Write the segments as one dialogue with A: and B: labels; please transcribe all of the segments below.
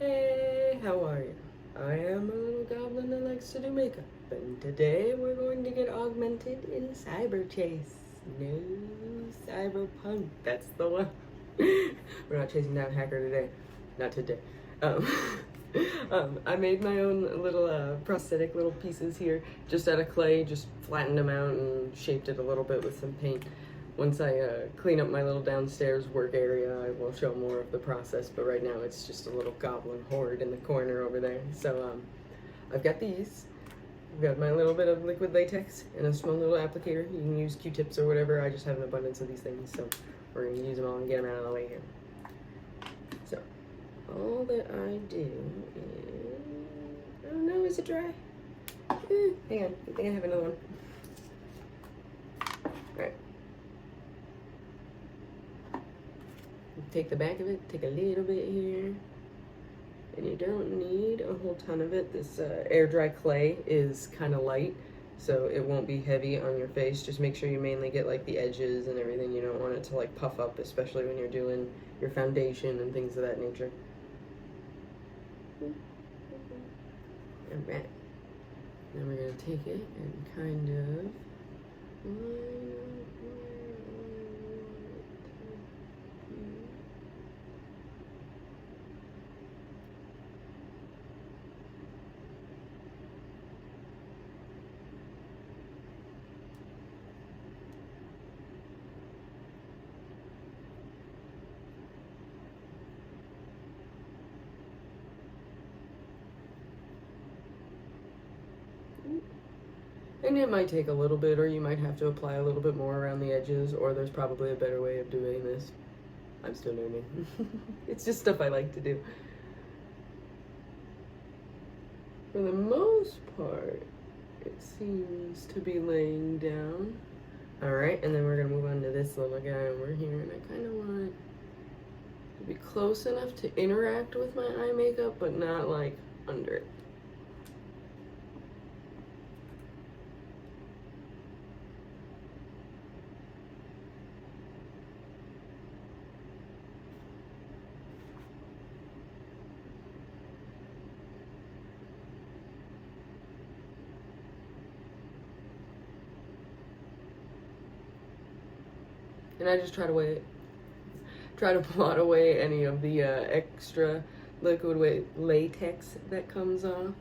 A: Hey, how are you? I am a little goblin that likes to do makeup, and today we're going to get augmented in Cyber Chase. No, Cyberpunk, that's the one. We're not chasing down Hacker today. Not today. Um, I made my own little prosthetic little pieces here, just out of clay, just flattened them out and shaped it a little bit with some paint. Once I clean up my little downstairs work area, I will show more of the process, but right now it's just a little goblin horde in the corner over there. So I've got these. I've got my little bit of liquid latex and a small little applicator. You can use Q-tips or whatever. I just have an abundance of these things, so we're going to use them all and get them out of the way here. So all that I do is... Oh no, is it dry? Hang on, I think I have another one. Alright. Take the back of it, take a little bit here, and you don't need a whole ton of it. This air dry clay is kind of light, so it won't be heavy on your face. Just make sure you mainly get like the edges and everything. You don't want it to like puff up, especially when you're doing your foundation and things of that nature. Alright, now we're going to take it and kind of and it might take a little bit, or you might have to apply a little bit more around the edges, or there's probably a better way of doing this. I'm still learning. It's just stuff I like to do. For the most part, it seems to be laying down. Alright, and then we're going to move on to this little guy over here, and I kind of want it to be close enough to interact with my eye makeup, but not like under it. And I just try to blot away any of the extra liquid latex that comes off.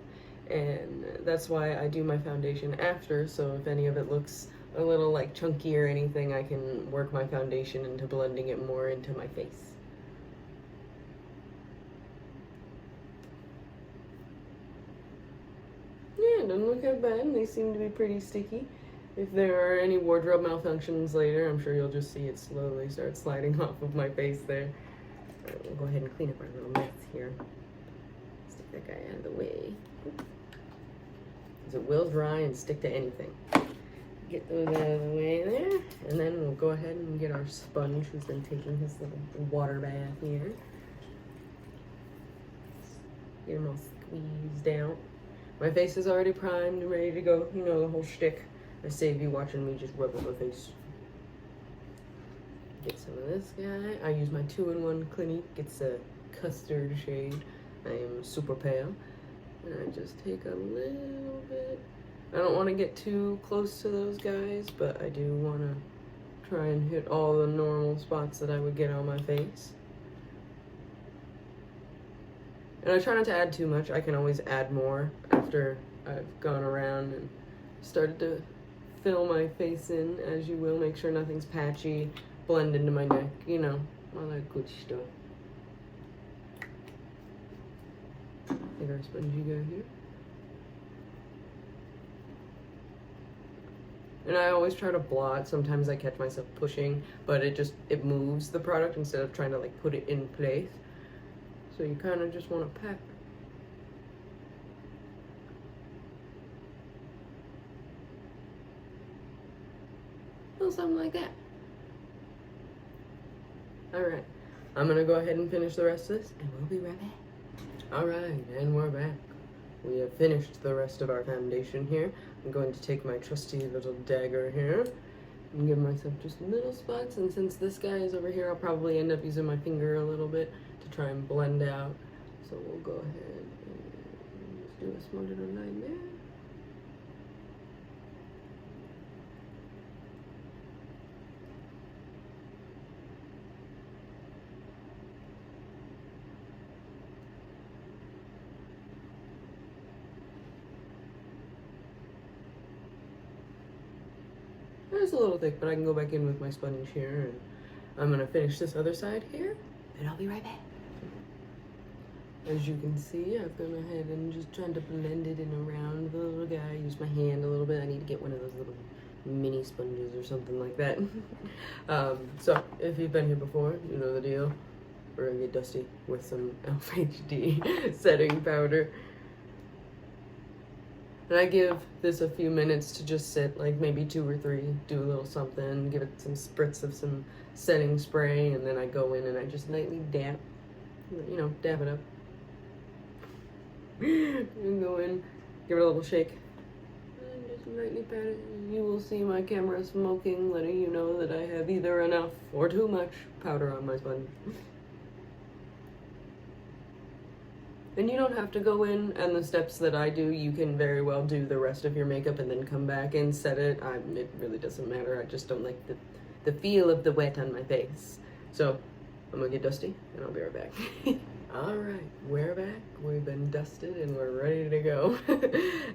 A: And that's why I do my foundation after, so if any of it looks a little like chunky or anything, I can work my foundation into blending it more into my face. Yeah, it doesn't look that bad. They seem to be pretty sticky. If there are any wardrobe malfunctions later, I'm sure you'll just see it slowly start sliding off of my face there. Alright, we'll go ahead and clean up our little mess here. Stick that guy out of the way. Because it will dry and stick to anything. Get those out of the way there. And then we'll go ahead and get our sponge, who's been taking his little water bath here. Get him all squeezed out. My face is already primed and ready to go. You know the whole shtick. I save you watching me just rub up my face. Get some of this guy. I use my 2-in-1 Clinique. It's a Custard shade. I am super pale. And I just take a little bit. I don't want to get too close to those guys, but I do want to try and hit all the normal spots that I would get on my face. And I try not to add too much. I can always add more after I've gone around and started to fill my face in, as you will. Make sure nothing's patchy. Blend into my neck, you know, all that good stuff. Take our spongy guy here. And I always try to blot. Sometimes I catch myself pushing, but it moves the product instead of trying to like put it in place. So you kind of just want to pack. Something like that. Alright, I'm gonna go ahead and finish the rest of this, and we'll be right back. Alright, and we're back. We have finished the rest of our foundation here. I'm going to take my trusty little dagger here and give myself just little spots, and since this guy is over here, I'll probably end up using my finger a little bit to try and blend out So we'll go ahead and just do a small little line there. It's a little thick, but I can go back in with my sponge here, and I'm gonna finish this other side here, and I'll be right back. As you can see, I've gone ahead and just trying to blend it in around the little guy. Use my hand a little bit. I need to get one of those little mini sponges or something like that. So if you've been here before, you know the deal. We're gonna get dusty with some e.l.f. HD setting powder. And I give this a few minutes to just sit, like maybe 2 or 3, do a little something, give it some spritz of some setting spray, and then I go in and I just lightly dab, dab it up. And go in, give it a little shake, and just lightly pat it. You will see my camera smoking, letting you know that I have either enough or too much powder on my sponge. And you don't have to go in and the steps that I do. You can very well do the rest of your makeup and then come back and set it. It really doesn't matter. I just don't like the feel of the wet on my face. So I'm gonna get dusty and I'll be right back. All right, we're back. We've been dusted and we're ready to go.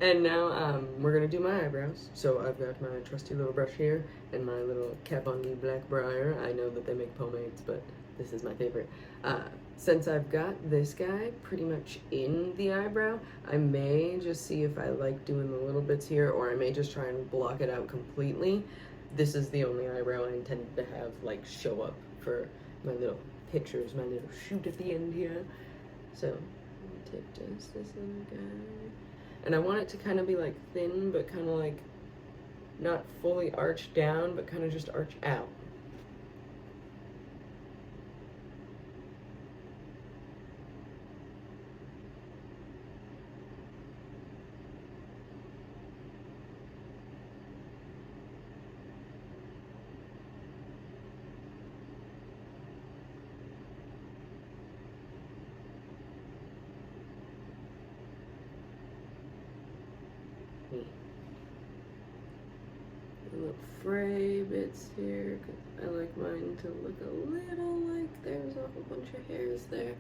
A: And now we're gonna do my eyebrows. So I've got my trusty little brush here and my little Kat Von D black Briar. I know that they make pomades, but this is my favorite. Since I've got this guy pretty much in the eyebrow, I may just see if I like doing the little bits here, or I may just try and block it out completely. This is the only eyebrow I intended to have like show up for my little pictures, my little shoot at the end here. So I'll take just this little guy. And I want it to kind of be like thin, but kind of like not fully arched down, but kind of just arch out. Little fray bits here, because I like mine to look a little like there's a whole bunch of hairs there.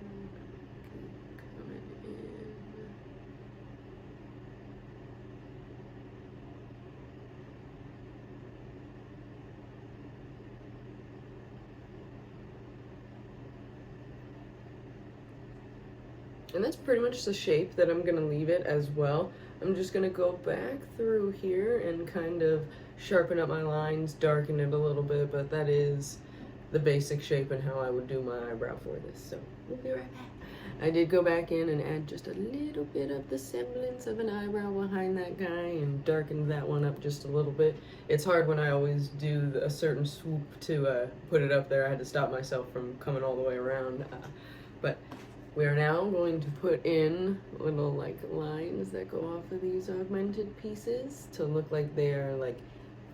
A: Keep coming in. And that's pretty much the shape that I'm gonna leave it as well. I'm just gonna go back through here and kind of sharpen up my lines, darken it a little bit, but that is the basic shape and how I would do my eyebrow for this. So we'll be right back. I did go back in and add just a little bit of the semblance of an eyebrow behind that guy and darkened that one up just a little bit. It's hard when I always do a certain swoop to put it up there. I had to stop myself from coming all the way around. But we are now going to put in little like lines that go off of these augmented pieces to look like they're like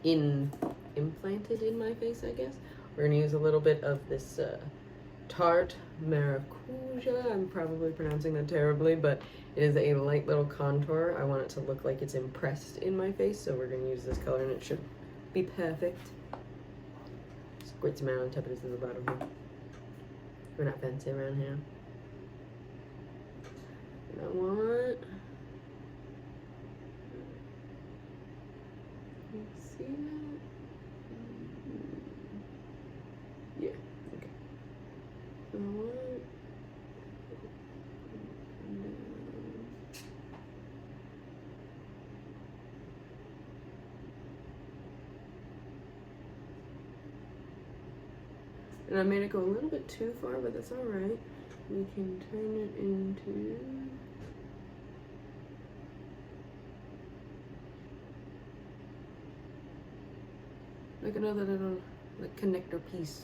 A: implanted in my face, I guess. We're gonna use a little bit of this Tarte Marajuca. I'm probably pronouncing that terribly, but it is a light little contour. I want it to look like it's impressed in my face, so we're gonna use this color and it should be perfect. Squirt some out on top of this in the bottom here. We're not fancy around here. And I want, you see that? Yeah, okay. So I want, and I made it go a little bit too far, but that's all right. We can turn it into like another little like connector piece.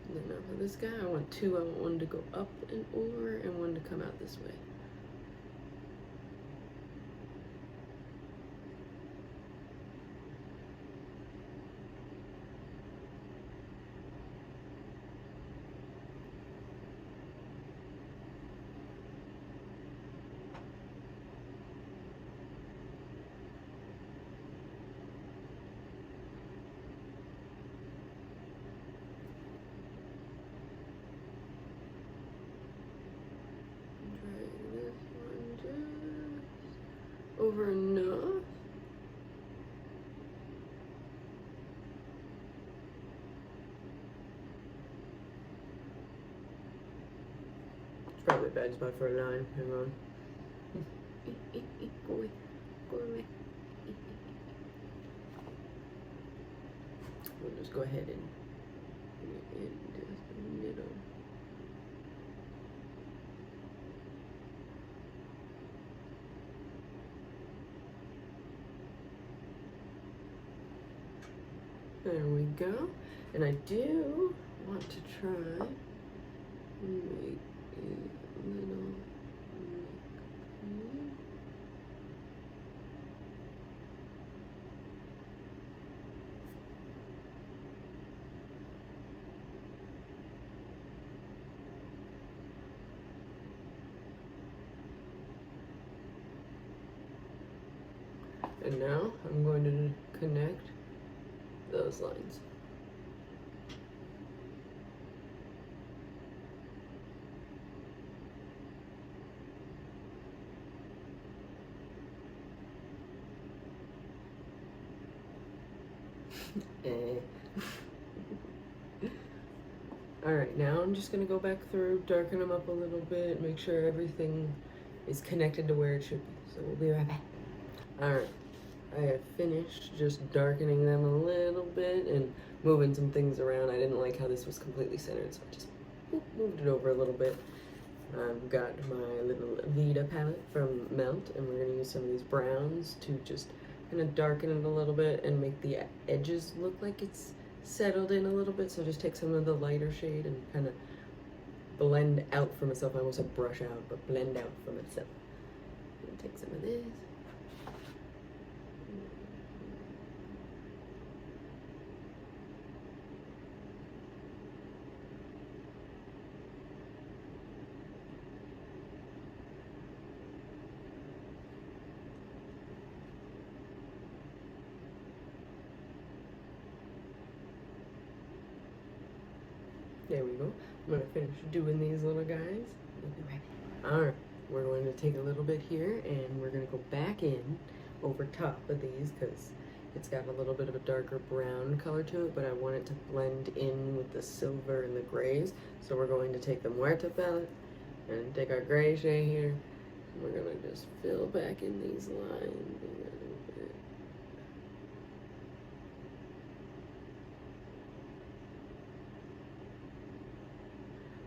A: And then now for this guy, I want two. I want one to go up and over and one to come out this way. probably a bad spot for a line. Hang on. Go away. Go away. We'll just go ahead and just a little. There we go. And I do want to try and make a little and now I'm going to connect those lines. Alright, now I'm just going to go back through, darken them up a little bit, make sure everything is connected to where it should be. So we'll be right back. Alright, I have finished just darkening them a little bit and moving some things around. I didn't like how this was completely centered, so I just moved it over a little bit. I've got my little Vida palette from Melt, and we're going to use some of these browns to just kind of darken it a little bit and make the edges look like it's settled in a little bit. So just take some of the lighter shade and kind of blend out from itself. I almost said brush out, but blend out from itself. And take some of this. There we go. I'm going to finish doing these little guys. We'll be right back. Alright, we're going to take a little bit here and we're going to go back in over top of these because it's got a little bit of a darker brown color to it, but I want it to blend in with the silver and the grays. So we're going to take the Muerte palette and take our gray shade here. And we're going to just fill back in these lines a little bit.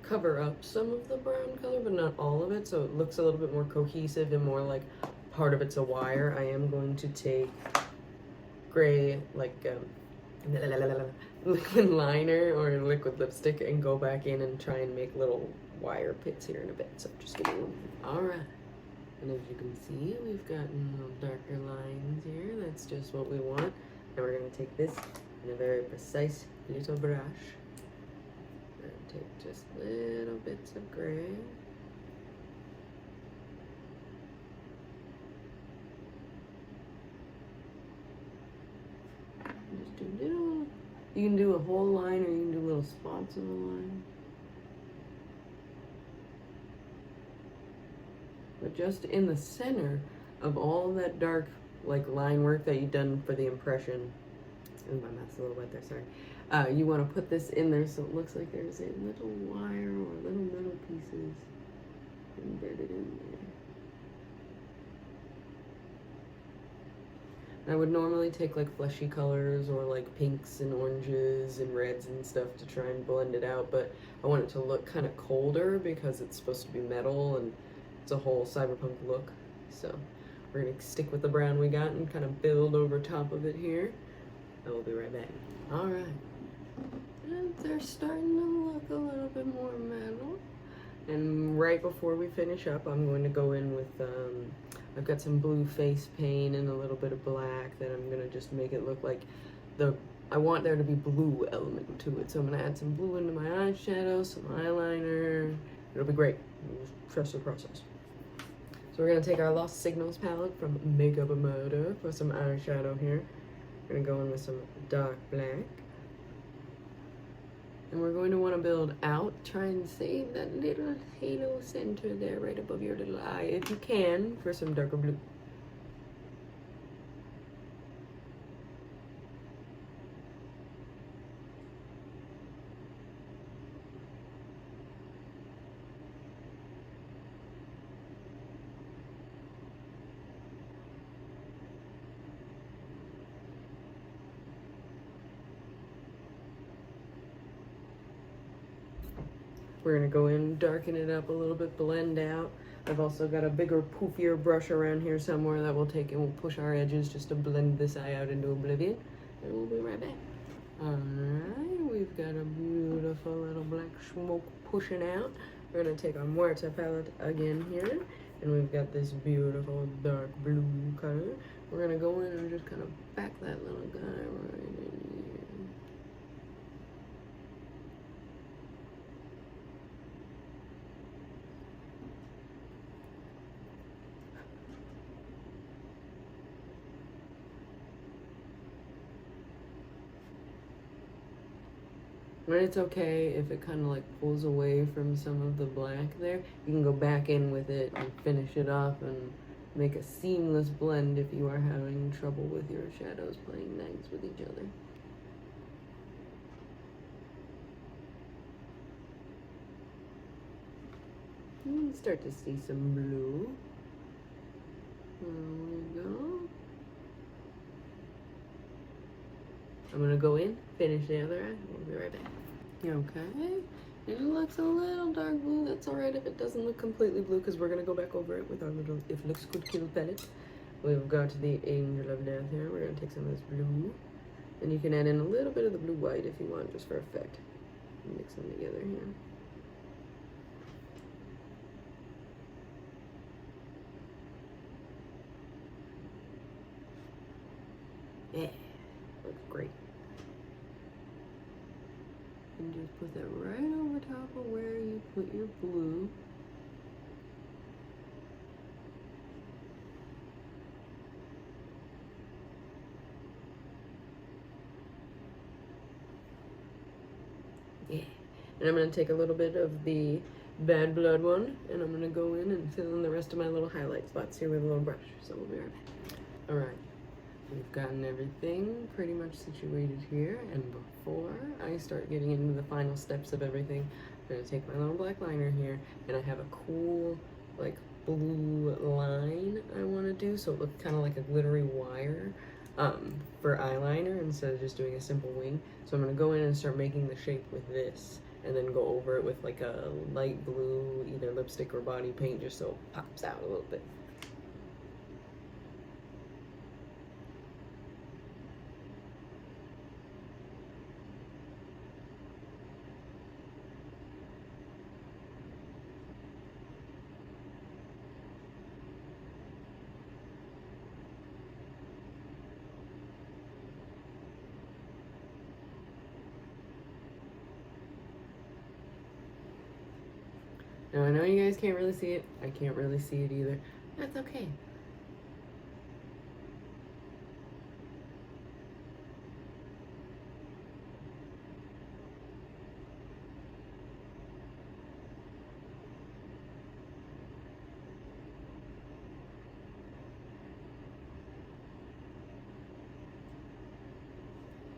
A: Cover up some of the brown color, but not all of it, so it looks a little bit more cohesive and more like part of it's a wire. I am going to take gray, like liquid liner or liquid lipstick and go back in and try and make little wire pits here in a bit. So just give me one. Alright. And as you can see, we've gotten little darker lines here. That's just what we want. And we're going to take this in a very precise little brush. Take just little bits of gray. Just do little, you can do a whole line or you can do little spots of the line. But just in the center of all that dark like line work that you've done for the impression. Oh, my mouth's a little wet there, sorry. You want to put this in there so it looks like there's a little wire or little metal pieces embedded in there. I would normally take like fleshy colors or like pinks and oranges and reds and stuff to try and blend it out, but I want it to look kind of colder because it's supposed to be metal and it's a whole cyberpunk look. So we're going to stick with the brown we got and kind of build over top of it here. And we'll be right back. Alright. And they're starting to look a little bit more metal. And right before we finish up, I'm going to go in with, I've got some blue face paint and a little bit of black that I'm going to just make it look like I want there to be blue element to it. So I'm going to add some blue into my eyeshadow, some eyeliner. It'll be great. Trust the process. So we're going to take our Lost Signals palette from Makeupamurder for some eyeshadow here. We're going to go in with some dark black. And we're going to want to build out, try and save that little halo center there right above your little eye, if you can, for some darker blue. We're gonna go in, darken it up a little bit, blend out. I've also got a bigger, poofier brush around here somewhere that we'll take and we'll push our edges just to blend this eye out into oblivion. And we'll be right back. Alright, we've got a beautiful little black smoke pushing out. We're gonna take our Muerte palette again here. And we've got this beautiful dark blue color. We're gonna go in and just kind of back that little guy right in here. And it's okay if it kind of like pulls away from some of the black there. You can go back in with it and finish it off and make a seamless blend if you are having trouble with your shadows playing nice with each other. You can start to see some blue. There we go. I'm gonna go in, finish the other eye, we'll be right back. Okay, it looks a little dark blue. That's alright if it doesn't look completely blue because we're gonna go back over it with our little If Looks Good Kill palette. We've got the Angel of Death here. We're gonna take some of this blue. And you can add in a little bit of the blue white if you want, just for effect. Mix them together here. Yeah, looks great. And just put that right over top of where you put your blue. Yeah. And I'm going to take a little bit of the Bad Blood one, and I'm going to go in and fill in the rest of my little highlight spots here with a little brush. So we'll be right back. Alright. We've gotten everything pretty much situated here, and before I start getting into the final steps of everything, I'm gonna take my little black liner here, and I have a cool, like, blue line I wanna do, so it looks kind of like a glittery wire for eyeliner instead of just doing a simple wing. So I'm gonna go in and start making the shape with this, and then go over it with like a light blue, either lipstick or body paint, just so it pops out a little bit. Now I know you guys can't really see it. I can't really see it either. That's okay.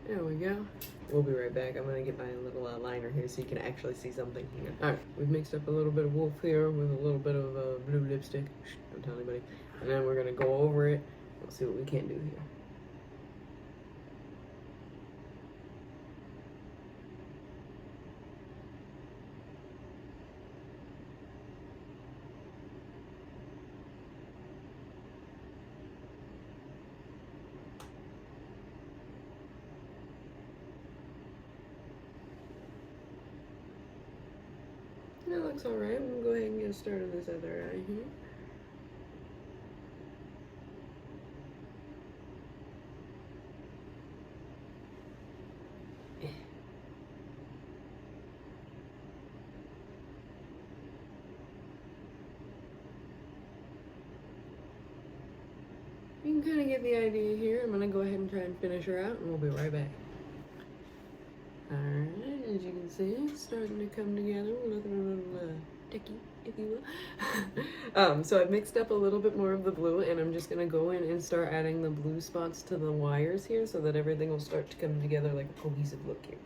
A: There we go. We'll be right back. I'm gonna get my little liner here so you can actually see something here. Alright, we've mixed up a little bit of Woolfe here with a little bit of blue lipstick. Shh, don't tell anybody. And then we're gonna go over it. We'll see what we can do here. That looks alright. I'm gonna go ahead and get started on this other eye here. You can kind of get the idea here. I'm gonna go ahead and try and finish her out, and we'll be right back. Alright, as you can see, it's starting to come together. We're looking a little techie, if you will. So I've mixed up a little bit more of the blue, and I'm just gonna go in and start adding the blue spots to the wires here so that everything will start to come together like a cohesive look here.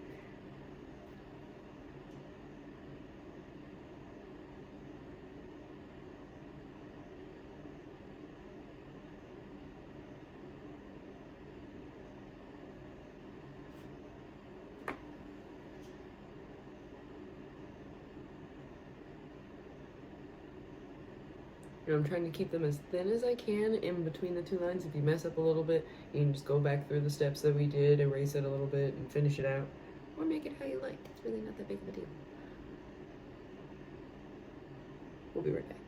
A: You know, I'm trying to keep them as thin as I can in between the two lines. If you mess up a little bit, you can just go back through the steps that we did, erase it a little bit, and finish it out. Or make it how you like. It's really not that big of a deal. We'll be right back.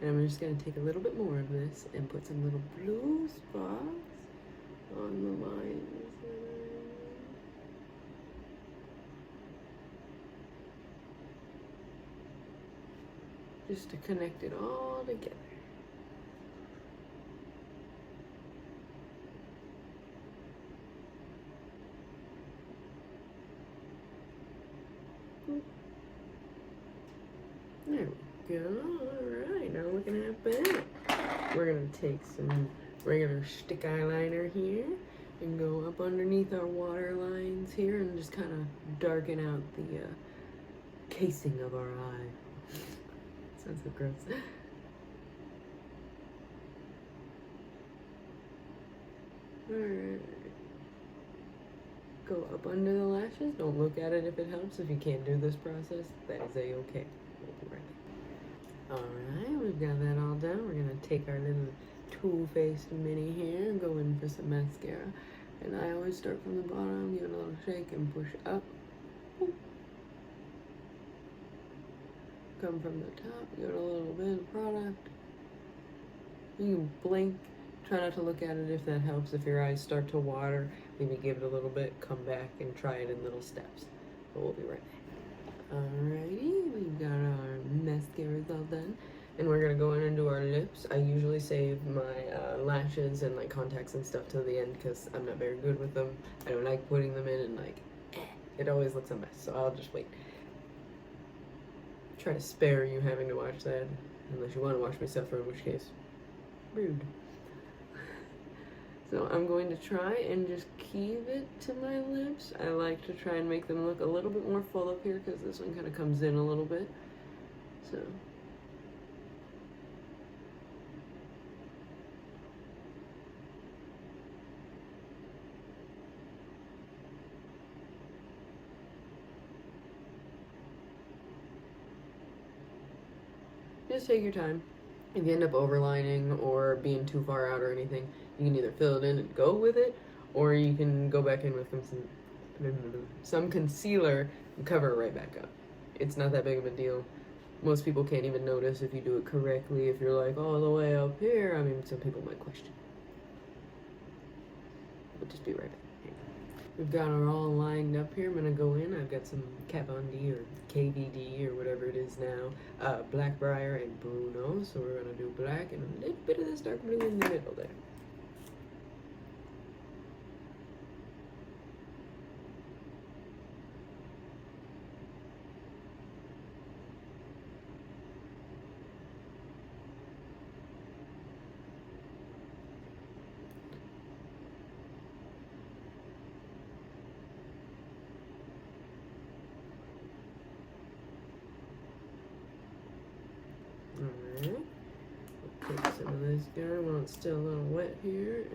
A: And I'm just going to take a little bit more of this and put some little blue spots on the lines. Just to connect it all together. There we go. Alright, now looking at that. We're going to take some regular stick eyeliner here and go up underneath our water lines here and just kind of darken out the casing of our eye. Sounds so gross. Alright. Go up under the lashes. Don't look at it if it helps. If you can't do this process, that is a-okay. Alright, we've got that all done. We're going to take our little Toofaced mini here and go in for some mascara. And I always start from the bottom, give it a little shake and push up. Come from the top, give it a little bit of product. You can blink. Try not to look at it if that helps. If your eyes start to water, maybe give it a little bit, come back and try it in little steps. But we'll be right back. Alrighty, we've got our mascaras all done. And we're gonna go in and do our lips. I usually save my lashes and like contacts and stuff till the end because I'm not very good with them. I don't like putting them in and like, it always looks a mess, so I'll just wait. Try to spare you having to watch that, unless you want to watch me suffer, in which case, rude. So I'm going to try and just keep it to my lips. I like to try and make them look a little bit more full up here because this one kind of comes in a little bit. So. Just take your time. If you end up overlining or being too far out or anything, you can either fill it in and go with it, or you can go back in with some concealer and cover it right back up. It's not that big of a deal. Most people can't even notice if you do it correctly. If you're like all the way up here, I mean, some people might question. But just be right back. We've got our all lined up here. I'm gonna go in. I've got some Kat Von D or KVD or whatever it is now. Black Briar and Bruno. So we're gonna do black and a little bit of this dark blue in the middle there. Alright, we'll take some of this down while it's still a little wet here.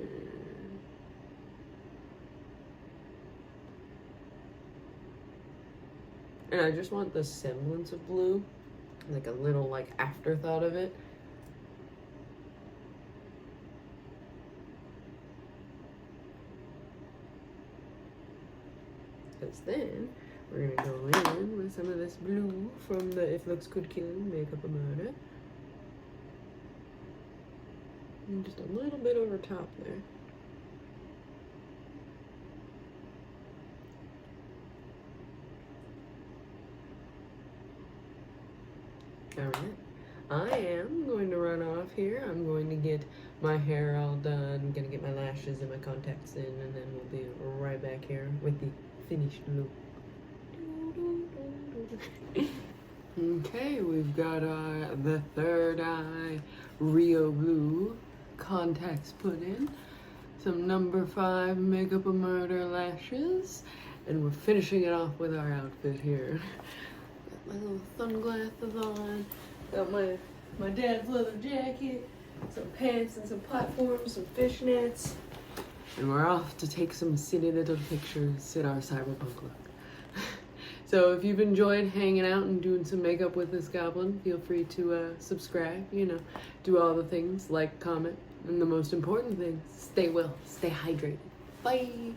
A: And I just want the semblance of blue, like a little like afterthought of it. Because then we're gonna go in with some of this blue from the If Looks Could Kill Makeupamurder. And just a little bit over top there. Alright, I am going to run off here. I'm going to get my hair all done. I'm going to get my lashes and my contacts in, and then we'll be right back here with the finished look. Okay, we've got the third eye Rio Blue contacts put in. Some number 5 Makeupamurder lashes. And we're finishing it off with our outfit here. Got my little sunglasses on. Got my dad's leather jacket. Some pants and some platforms, some fishnets. And we're off to take some silly little pictures in our cyberpunk look. So if you've enjoyed hanging out and doing some makeup with this goblin, feel free to subscribe, you know, do all the things, like, comment, and the most important thing, stay well, stay hydrated. Bye!